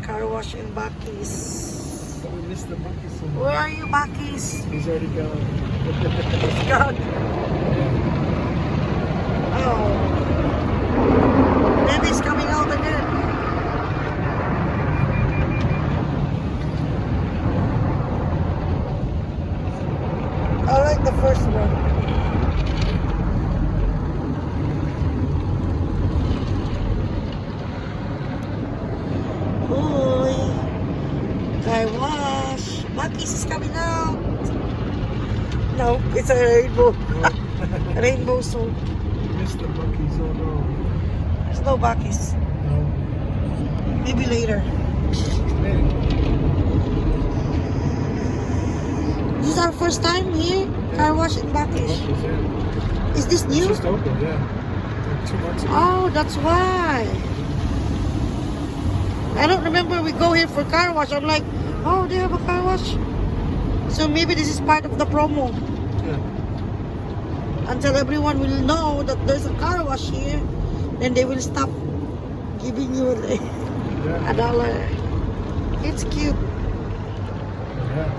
Car wash in Bakis. We missed the monkeys so much. Where are you, Bakis? He's already gone. It's gone. Oh. Baby's coming out again. I like the first one. Uy. Car wash. Bakis is coming out. No, it's a rainbow. Rainbow soap. We missed the monkeys, oh no. There's no Bakis. No. Maybe later. Hey. This is our first time here. Car wash in Bakis. Monkeys, yeah. Is this It's new? just open, yeah. Like 2 months ago. Oh, that's why. I don't remember we go here for car wash. I'm like, oh, they have a car wash. So maybe this is part of the promo. Yeah. Until everyone will know that there's a car wash here, then they will stop giving you Yeah. $1. It's cute. Yeah.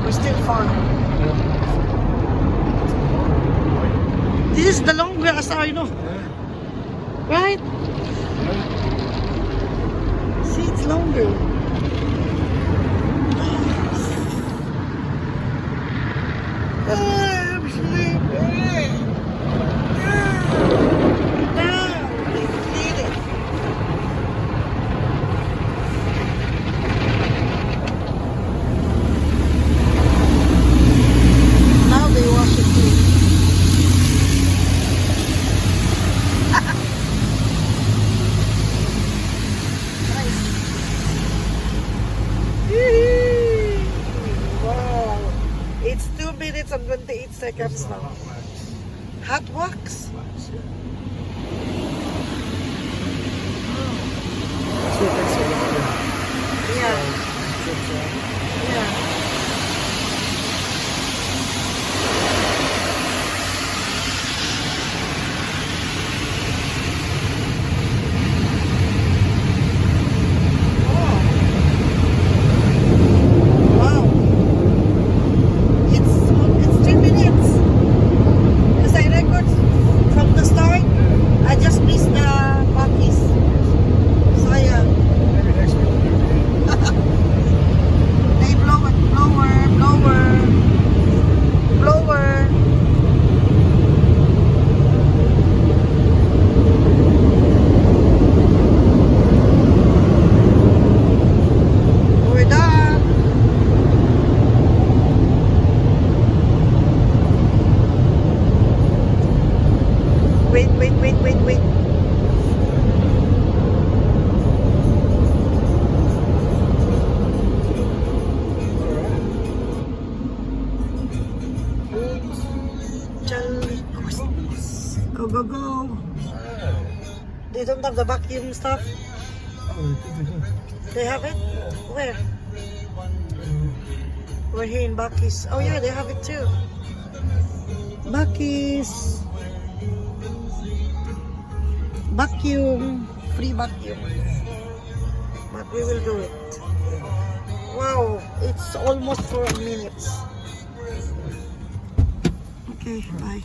We're still far. This is the longest I know, right? See, it's longer. I'm sleeping. Now, I need it. Now they wash it too. Wow. It's 2 minutes and 28 seconds now. Hot wax? Yeah. Yeah. Wow. It's 3 minutes. Because I record from the start. I just missed the Bakis. So yeah. Maybe next week we'll do it. They blow it. Blower. We're done. Wait. Jolly Christmas. Go. They don't have the vacuum stuff. Oh, they do. They have it? Where? We're here in Bakis. Oh yeah, they have it too. Bakis. Vacuum. Free vacuum. But we will do it. Wow, it's almost 4 minutes. Okay, bye.